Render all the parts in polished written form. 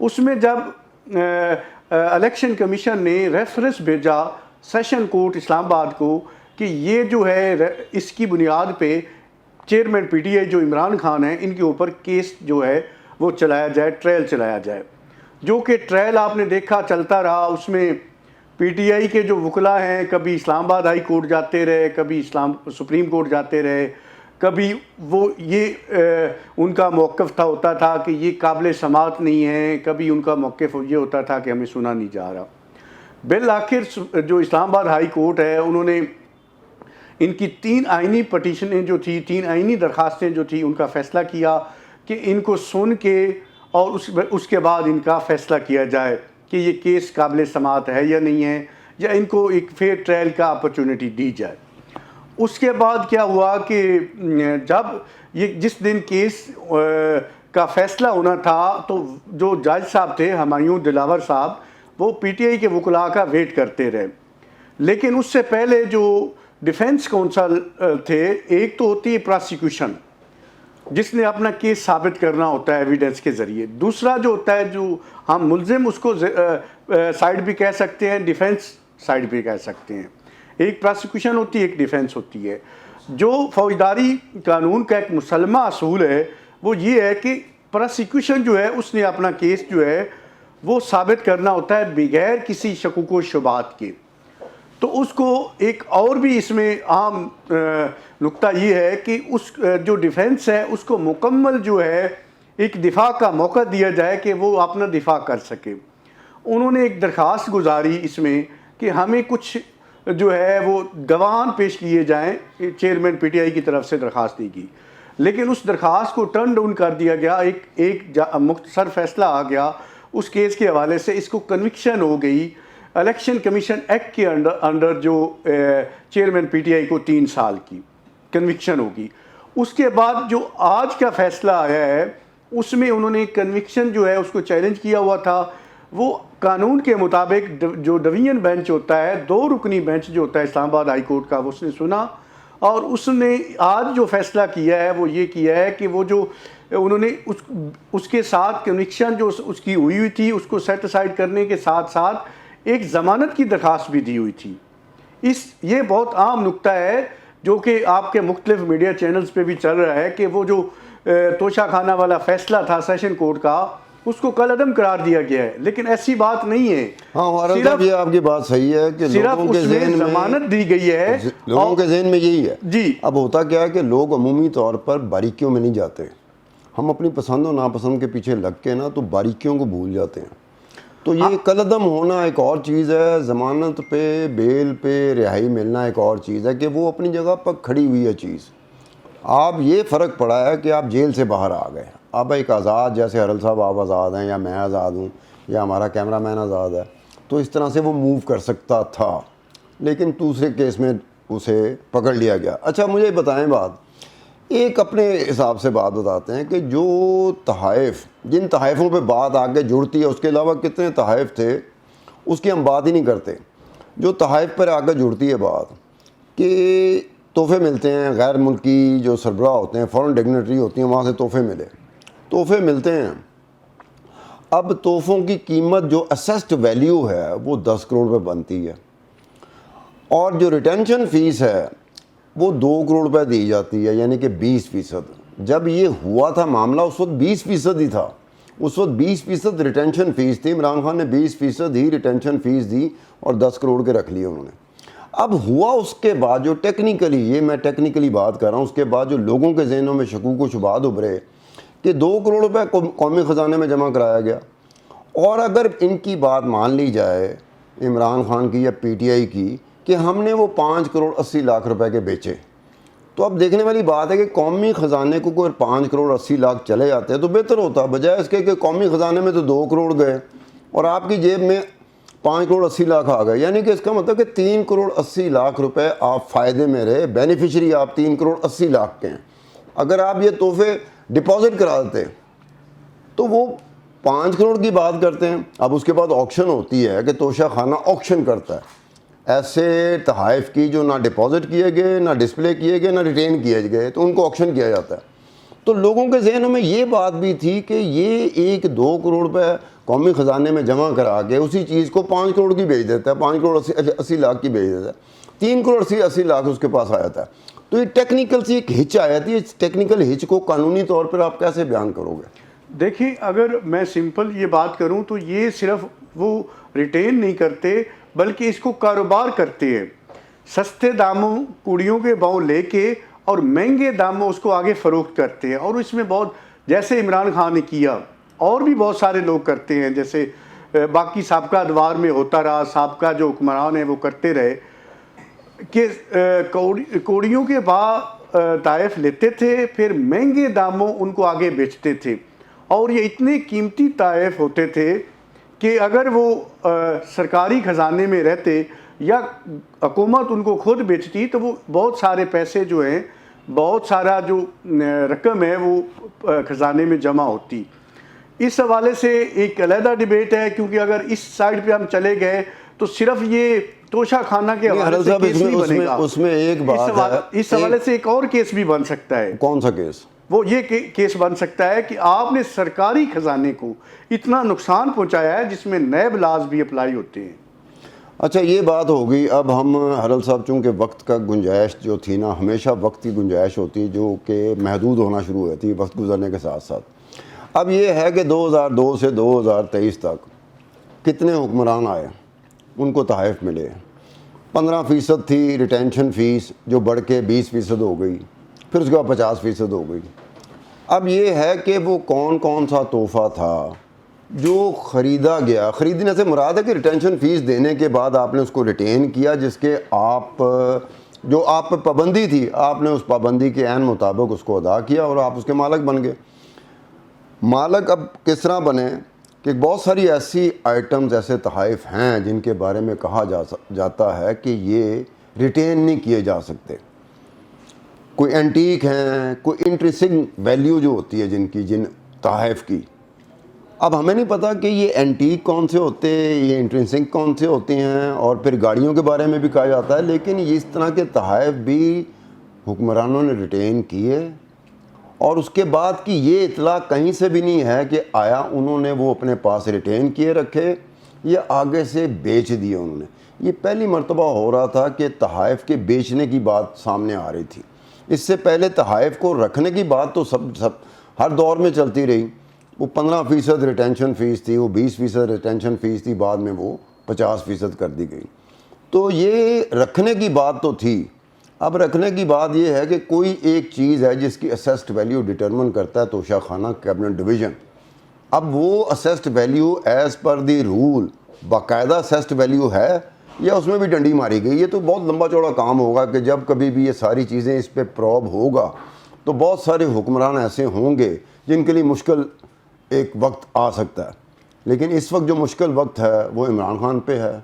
اس میں جب election commission نے ریفرنس بھیجا سیشن کورٹ اسلام آباد کو کہ یہ جو ہے اس کی بنیاد پہ چیئرمین پی ٹی آئی جو عمران خان ہیں ان کے اوپر کیس جو ہے وہ چلایا جائے، ٹرائل چلایا جائے، جو کہ ٹرائل آپ نے دیکھا چلتا رہا۔ اس میں پی ٹی آئی کے جو وکلاء ہیں کبھی اسلام آباد ہائی کورٹ جاتے رہے، کبھی سپریم کورٹ جاتے رہے، کبھی وہ یہ ان کا موقف ہوتا تھا کہ یہ قابل سماعت نہیں ہے، کبھی ان کا موقف یہ ہوتا تھا کہ ہمیں سنا نہیں جا رہا۔ بالآخر جو اسلام آباد ہائی کورٹ ہے انہوں نے ان کی 3 آئینی پٹیشنیں جو تھی، 3 آئینی درخواستیں جو تھی، ان کا فیصلہ کیا کہ ان کو سن کے اور اس کے بعد ان کا فیصلہ کیا جائے کہ یہ کیس قابل سماعت ہے یا نہیں ہے، یا ان کو ایک فیئر ٹرائل کا اپرچونٹی دی جائے۔ اس کے بعد کیا ہوا کہ جب یہ جس دن کیس کا فیصلہ ہونا تھا تو جو جج صاحب تھے ہمایوں دلاور صاحب، وہ پی ٹی آئی کے وکلاء کا ویٹ کرتے رہے، لیکن اس سے پہلے جو ڈیفنس کونسل تھے، ایک تو ہوتی ہے پراسیکیوشن جس نے اپنا کیس ثابت کرنا ہوتا ہے ایویڈنس کے ذریعے، دوسرا جو ہوتا ہے جو ہم ملزم اس کو سائڈ بھی کہہ سکتے ہیں، ڈیفنس سائڈ بھی کہہ سکتے ہیں۔ ایک پراسیکیوشن ہوتی ہے، ایک ڈیفنس ہوتی ہے۔ جو فوجداری قانون کا ایک مسلمہ اصول ہے وہ یہ ہے کہ پراسیکیوشن جو ہے اس نے اپنا کیس جو ہے وہ ثابت کرنا ہوتا ہے بغیر کسی شکوک و شبہات کے۔ تو اس کو ایک اور بھی اس میں عام نقطہ یہ ہے کہ اس جو ڈیفنس ہے اس کو مکمل جو ہے ایک دفاع کا موقع دیا جائے کہ وہ اپنا دفاع کر سکے۔ انہوں نے ایک درخواست گزاری اس میں کہ ہمیں کچھ جو ہے وہ گواہان پیش کیے جائیں، چیئرمین پی ٹی آئی کی طرف سے درخواست دی گئی، لیکن اس درخواست کو ٹرن ڈاؤن کر دیا گیا۔ ایک مختصر فیصلہ آ گیا اس کیس کے حوالے سے، اس کو کنوکشن ہو گئی الیکشن کمیشن ایکٹ کے انڈر جو چیئرمین پی ٹی آئی کو 3 سال کی کنوکشن ہوگی۔ اس کے بعد جو آج کا فیصلہ آیا ہے اس میں انہوں نے کنوکشن جو ہے اس کو چیلنج کیا ہوا تھا۔ وہ قانون کے مطابق جو ڈویژن بینچ ہوتا ہے، 2 رکنی بینچ جو ہوتا ہے اسلام آباد ہائی کورٹ کا، اس نے سنا اور اس نے آج جو فیصلہ کیا ہے وہ یہ کیا ہے کہ وہ جو انہوں نے اس کے ساتھ کنوکشن جو اس کی ہوئی تھی اس کو سیٹ اسائڈ کرنے کے ساتھ ساتھ ایک ضمانت کی درخواست بھی دی ہوئی تھی۔ یہ بہت عام نقطہ ہے جو کہ آپ کے مختلف میڈیا چینلز پہ بھی چل رہا ہے کہ وہ جو توشہ خانہ والا فیصلہ تھا سیشن کورٹ کا اس کو کل عدم قرار دیا گیا ہے، لیکن ایسی بات نہیں ہے۔ ہاں صاحب یہ آپ کی بات صحیح ہے کہ لوگوں کے ذہن میں ضمانت دی گئی ہے، لوگوں کے ذہن میں یہی ہے جی۔ اب ہوتا کیا ہے کہ لوگ عمومی طور پر باریکیوں میں نہیں جاتے، ہم اپنی پسند و ناپسند کے پیچھے لگ کے نا تو باریکیوں کو بھول جاتے ہیں۔ تو یہ کلعدم ہونا ایک اور چیز ہے، ضمانت پہ بیل پہ رہائی ملنا ایک اور چیز ہے کہ وہ اپنی جگہ پر کھڑی ہوئی ہے چیز۔ آپ یہ فرق پڑا ہے کہ آپ جیل سے باہر آ گئے، اب ایک آزاد، جیسے ہرل صاحب آپ آزاد ہیں یا میں آزاد ہوں یا ہمارا کیمرہ مین آزاد ہے، تو اس طرح سے وہ موو کر سکتا تھا، لیکن دوسرے کیس میں اسے پکڑ لیا گیا۔ اچھا مجھے بتائیں بات، ایک اپنے حساب سے بات بتاتے ہیں کہ جو تحائف، جن تحائفوں پہ بات آگے جڑتی ہے، اس کے علاوہ کتنے تحائف تھے اس کی ہم بات ہی نہیں کرتے، جو تحائف پر آگے جڑتی ہے بات کہ تحفے ملتے ہیں، غیر ملکی جو سربراہ ہوتے ہیں، فورن ڈگنیٹری ہوتی ہیں، وہاں سے تحفے ملتے ہیں۔ اب تحفوں کی قیمت جو اسیسڈ ویلیو ہے وہ 10 کروڑ پہ بنتی ہے، اور جو ریٹینشن فیس ہے وہ 2 کروڑ روپے دی جاتی ہے، یعنی کہ 20%۔ جب یہ ہوا تھا معاملہ اس وقت 20% ہی تھا، اس وقت 20% ریٹینشن فیس تھی، عمران خان نے 20% ہی ریٹینشن فیس دی اور 10 کروڑ کے رکھ لیے انہوں نے۔ اب ہوا اس کے بعد جو ٹیکنیکلی، یہ میں ٹیکنیکلی بات کر رہا ہوں، اس کے بعد جو لوگوں کے ذہنوں میں شکوک و شبہات ابھرے کہ 2 کروڑ روپے قومی خزانے میں جمع کرایا گیا، اور اگر ان کی بات مان لی جائے عمران خان کی یا پی ٹی آئی کی کہ ہم نے وہ 5 کروڑ 80 لاکھ روپے کے بیچے، تو اب دیکھنے والی بات ہے کہ قومی خزانے کو کوئی 5 کروڑ 80 لاکھ چلے جاتے ہیں تو بہتر ہوتا، بجائے اس کے کہ قومی خزانے میں تو 2 کروڑ گئے اور آپ کی جیب میں 5 کروڑ 80 لاکھ آ گئے، یعنی کہ اس کا مطلب کہ 3 کروڑ 80 لاکھ روپے آپ فائدے میں رہے، بینیفیشری آپ 3 کروڑ 80 لاکھ کے ہیں۔ اگر آپ یہ تحفے ڈپازٹ کرا دیتے تو وہ 5 کروڑ کی بات کرتے ہیں۔ اب اس کے بعد آکشن ہوتی ہے کہ توشہ خانہ آکشن کرتا ہے ایسے تحائف کی جو نہ ڈپازٹ کیے گئے، نہ ڈسپلے کیے گئے، نہ ریٹین کیے گئے، تو ان کو آکشن کیا جاتا ہے۔ تو لوگوں کے ذہنوں میں یہ بات بھی تھی کہ یہ 1-2 کروڑ روپے قومی خزانے میں جمع کرا کے اسی چیز کو 5 کروڑ کی بیچ دیتا ہے, 5 کروڑ 80 لاکھ کی بیچ دیتا ہے, 3 کروڑ 80 لاکھ اس کے پاس آیا تھا. تو یہ ٹیکنیکل سی ایک ہچ آیا تھی, اس ٹیکنیکل ہچ کو قانونی طور پر آپ کیسے بیان کرو گے؟ دیکھیں اگر میں سمپل یہ بات کروں تو یہ صرف وہ ریٹین نہیں کرتے بلکہ اس کو کاروبار کرتے ہیں. سستے داموں کوڑیوں کے بھاؤ لے کے اور مہنگے داموں اس کو آگے فروخت کرتے ہیں. اور اس میں بہت, جیسے عمران خان نے کیا, اور بھی بہت سارے لوگ کرتے ہیں, جیسے باقی سابقہ ادوار میں ہوتا رہا, سابقہ جو حکمران ہیں وہ کرتے رہے کہ کوڑیوں کے بھاؤ تحائف لیتے تھے, پھر مہنگے داموں ان کو آگے بیچتے تھے. اور یہ اتنے قیمتی تحائف ہوتے تھے کہ اگر وہ سرکاری خزانے میں رہتے یا حکومت ان کو خود بیچتی تو وہ بہت سارے پیسے جو ہیں, بہت سارا جو رقم ہے وہ خزانے میں جمع ہوتی. اس حوالے سے ایک علیحدہ ڈیبیٹ ہے, کیونکہ اگر اس سائڈ پہ ہم چلے گئے تو صرف یہ توشہ خانہ کے حوالے سے کیس نہیں بنے گا. اس میں ایک بات ہے, اس حوالے سے ایک اور کیس بھی بن سکتا ہے. کون سا کیس؟ وہ یہ کیس بن سکتا ہے کہ آپ نے سرکاری خزانے کو اتنا نقصان پہنچایا ہے جس میں نیب لاز بھی اپلائی ہوتے ہیں. اچھا یہ بات ہوگی. اب ہم حرل صاحب, چونکہ وقت کا گنجائش جو تھی نا, ہمیشہ وقت کی گنجائش ہوتی جو کہ محدود ہونا شروع ہوتی وقت گزرنے کے ساتھ ساتھ. اب یہ ہے کہ 2002 سے 2023 تک کتنے حکمران آئے, ان کو تحائف ملے. 15% تھی ریٹینشن فیس جو بڑھ کے 20% ہو گئی, پھر اس کے بعد 50% ہو گئی. اب یہ ہے کہ وہ کون کون سا تحفہ تھا جو خریدا گیا. خریدنے سے مراد ہے کہ ریٹینشن فیس دینے کے بعد آپ نے اس کو ریٹین کیا, جس کے جو آپ پہ پابندی تھی, آپ نے اس پابندی کے عین مطابق اس کو ادا کیا اور آپ اس کے مالک بن گئے. مالک اب کس طرح بنے کہ بہت ساری ایسی آئٹمز, ایسے تحائف ہیں جن کے بارے میں کہا جاتا ہے کہ یہ ریٹین نہیں کیے جا سکتے. کوئی اینٹیک ہیں, کوئی انٹرسٹنگ ویلیو جو ہوتی ہے جن تحائف کی. اب ہمیں نہیں پتہ کہ یہ اینٹیک کون سے ہوتے, یہ انٹرسٹنگ کون سے ہوتے ہیں, اور پھر گاڑیوں کے بارے میں بھی کہا جاتا ہے. لیکن اس طرح کے تحائف بھی حکمرانوں نے ریٹین کیے, اور اس کے بعد کی یہ اطلاع کہیں سے بھی نہیں ہے کہ آیا انہوں نے وہ اپنے پاس ریٹین کیے رکھے یا آگے سے بیچ دیے انہوں نے. یہ پہلی مرتبہ ہو رہا تھا کہ تحائف کے بیچنے کی بات سامنے آ رہی تھی. اس سے پہلے تحائف کو رکھنے کی بات تو سب ہر دور میں چلتی رہی. وہ 15% ریٹینشن فیس تھی, وہ 20% ریٹینشن فیس تھی, بعد میں وہ 50% کر دی گئی. تو یہ رکھنے کی بات تو تھی. اب رکھنے کی بات یہ ہے کہ کوئی ایک چیز ہے جس کی اسیسڈ ویلیو ڈٹرمن کرتا ہے توشہ خانہ کیبنٹ ڈویژن. اب وہ اسیسڈ ویلیو ایز پر دی رول باقاعدہ اسیسڈ ویلیو ہے یا اس میں بھی ڈنڈی ماری گئی. یہ تو بہت لمبا چوڑا کام ہوگا کہ جب کبھی بھی یہ ساری چیزیں اس پہ پروب ہوگا تو بہت سارے حکمران ایسے ہوں گے جن کے لیے مشکل ایک وقت آ سکتا ہے. لیکن اس وقت جو مشکل وقت ہے وہ عمران خان پہ ہے,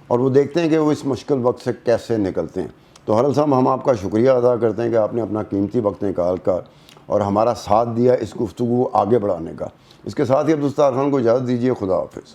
اور وہ دیکھتے ہیں کہ وہ اس مشکل وقت سے کیسے نکلتے ہیں. تو حرل صاحب, ہم آپ کا شکریہ ادا کرتے ہیں کہ آپ نے اپنا قیمتی وقت نکال کر اور ہمارا ساتھ دیا اس گفتگو کو آگے بڑھانے کا. اس کے ساتھ ہی عبدالستار خان کو اجازت دیجیے. خدا حافظ.